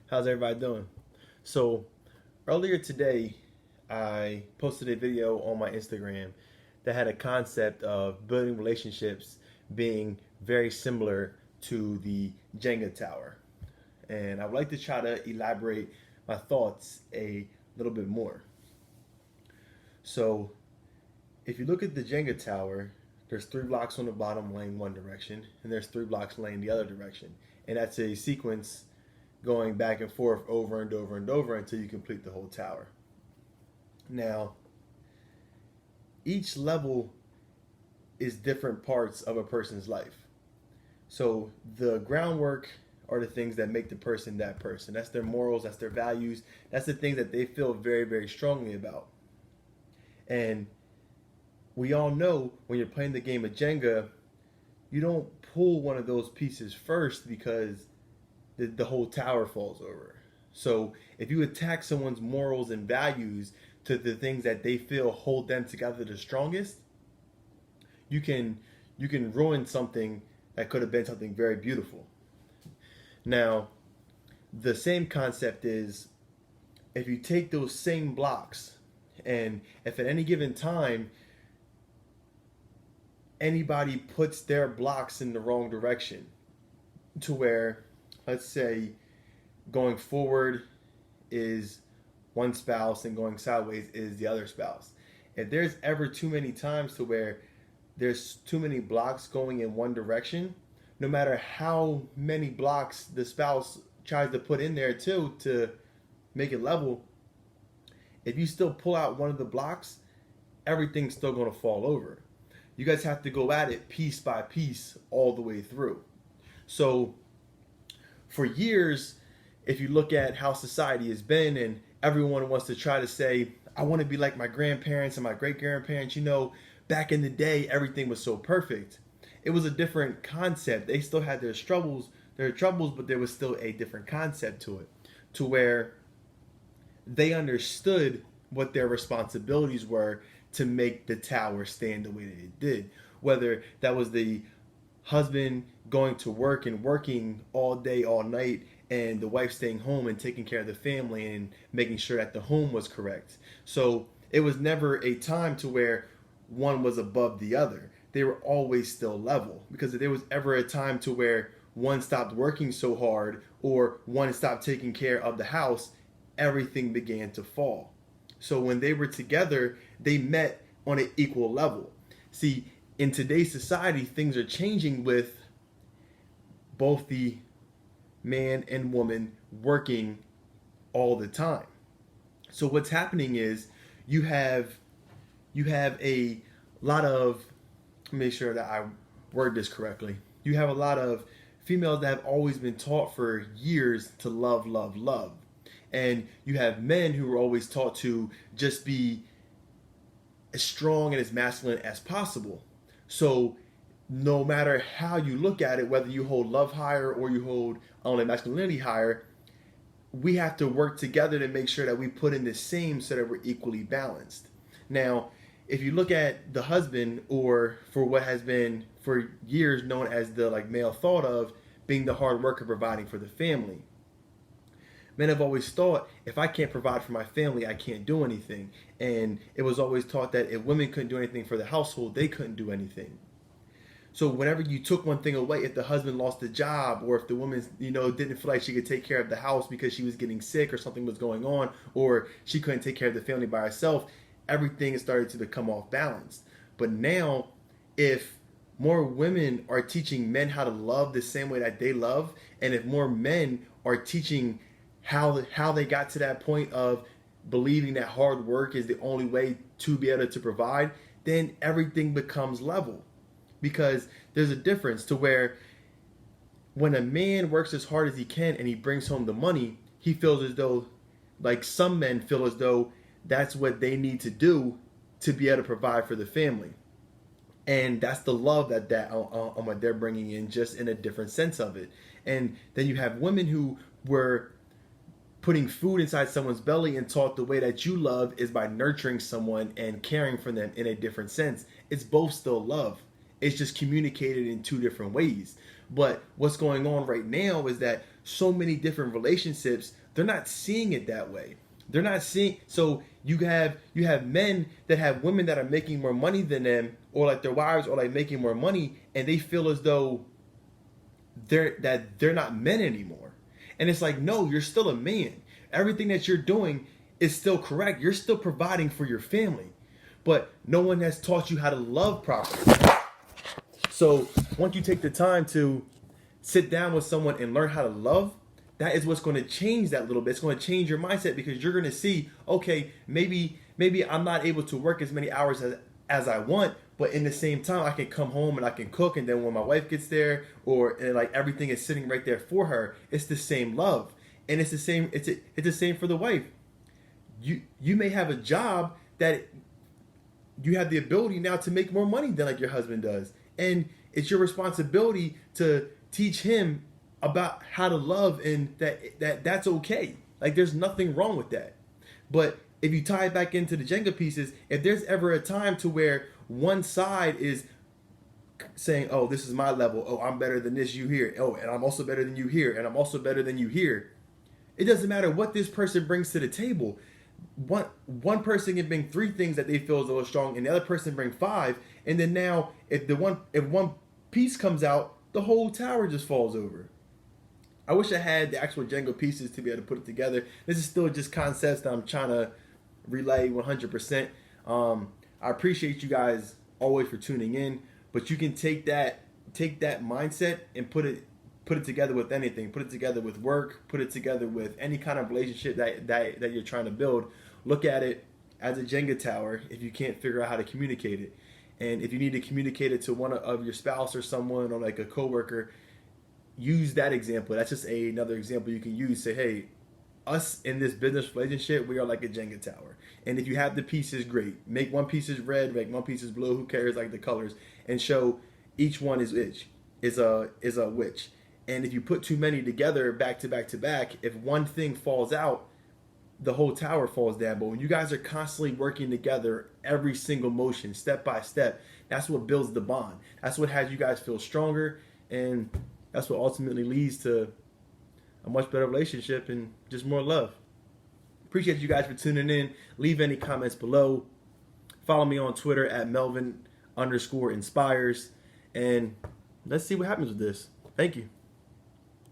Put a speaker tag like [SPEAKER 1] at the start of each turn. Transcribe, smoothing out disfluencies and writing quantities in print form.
[SPEAKER 1] How's everybody doing? So, earlier today, I posted a video on my Instagram that had a concept of building relationships being very similar to the Jenga tower. And I would like to try to elaborate my thoughts a little bit more. So, if you look at the Jenga tower, there's three blocks on the bottom laying one direction, and there's three blocks laying the other direction. And that's a sequence going back and forth over and over and over until you complete the whole tower. Now, each level is different parts of a person's life. So the groundwork are the things that make the person that person. That's their morals, that's their values, that's the things that they feel very, very strongly about. And we all know when you're playing the game of Jenga, you don't pull one of those pieces first because the whole tower falls over. So if you attack someone's morals and values to the things that they feel hold them together the strongest, you can ruin something that could have been something very beautiful. Now, the same concept is if you take those same blocks and if at any given time anybody puts their blocks in the wrong direction to where, let's say, going forward is one spouse and going sideways is the other spouse. If there's ever too many times to where there's too many blocks going in one direction, no matter how many blocks the spouse tries to put in there too to make it level, if you still pull out one of the blocks, everything's still going to fall over. You guys have to go at it piece by piece all the way through. So for years, if you look at how society has been and everyone wants to try to say, I want to be like my grandparents and my great grandparents, back in the day, everything was so perfect. It was a different concept. They still had their troubles, but there was still a different concept to it, to where they understood what their responsibilities were to make the tower stand the way that it did. Whether that was the husband going to work and working all day, all night, and the wife staying home and taking care of the family and making sure that the home was correct. So it was never a time to where one was above the other. They were always still level, because if there was ever a time to where one stopped working so hard or one stopped taking care of the house, everything began to fall. So when they were together, they met on an equal level. See, in today's society, things are changing with both the man and woman working all the time. So what's happening is you have a lot of, let me make sure that I word this correctly. You have a lot of females that have always been taught for years to love, love, love. And you have men who were always taught to just be as strong and as masculine as possible. So no matter how you look at it, whether you hold love higher or you hold only masculinity higher, we have to work together to make sure that we put in the same so that we're equally balanced. Now, if you look at the husband, or for what has been for years known as the male thought of being the hard worker providing for the family, men have always thought, if I can't provide for my family, I can't do anything. And it was always taught that if women couldn't do anything for the household, they couldn't do anything. So whenever you took one thing away, if the husband lost a job, or if the woman, didn't feel like she could take care of the house because she was getting sick or something was going on, or she couldn't take care of the family by herself, everything started to become off balance. But now, if more women are teaching men how to love the same way that they love, and if more men are teaching how they got to that point of believing that hard work is the only way to be able to provide, then everything becomes level. Because there's a difference to where when a man works as hard as he can and he brings home the money, he feels as though, some men feel as though that's what they need to do to be able to provide for the family. And that's the love that what they're bringing in, just in a different sense of it. And then you have women who were putting food inside someone's belly and taught the way that you love is by nurturing someone and caring for them in a different sense. It's both still love. It's just communicated in two different ways. But what's going on right now is that so many different relationships, they're not seeing it that way. They're not seeing. So you have men that have women that are making more money than them, or like their wives are like making more money, and they feel as though they're not men anymore. And it's like, no, you're still a man. Everything that you're doing is still correct. You're still providing for your family, but no one has taught you how to love properly. So once you take the time to sit down with someone and learn how to love, that is what's going to change that little bit. It's going to change your mindset, because you're going to see, okay, maybe I'm not able to work as many hours as I want, but in the same time I can come home and I can cook, and then when my wife gets there, and like everything is sitting right there for her, it's the same love. And it's the same it's the same for the wife. You may have a job that you have the ability now to make more money than like your husband does, and it's your responsibility to teach him about how to love, and that's okay. Like, there's nothing wrong with that. But if you tie it back into the Jenga pieces, if there's ever a time to where one side is saying, oh, this is my level, oh, I'm better than this, you here, oh, and I'm also better than you here, and I'm also better than you here, it doesn't matter what this person brings to the table. One person can bring 3 things that they feel is a little strong, and the other person bring 5, and then now if one piece comes out, the whole tower just falls over. I wish I had the actual Jenga pieces to be able to put it together. This is still just concepts that I'm trying to relay 100%. I appreciate you guys always for tuning in, but you can take that mindset and put it together with anything. Put it together with work. Put it together with any kind of relationship that you're trying to build. Look at it as a Jenga tower if you can't figure out how to communicate it. And if you need to communicate it to one of your spouse or someone, or like a coworker, use that example. That's just another example you can use. Say, hey, us in this business relationship, we are like a Jenga tower. And if you have the pieces, great. Make one piece is red, make one piece is blue. Who cares? Like the colors, and show each one is a witch. And if you put too many together back to back to back, if one thing falls out, the whole tower falls down. But when you guys are constantly working together, every single motion, step by step, that's what builds the bond. That's what has you guys feel stronger, and that's what ultimately leads to a much better relationship and just more love. Appreciate you guys for tuning in. Leave any comments below. Follow me on Twitter at Melvin_inspires. And let's see what happens with this. Thank you.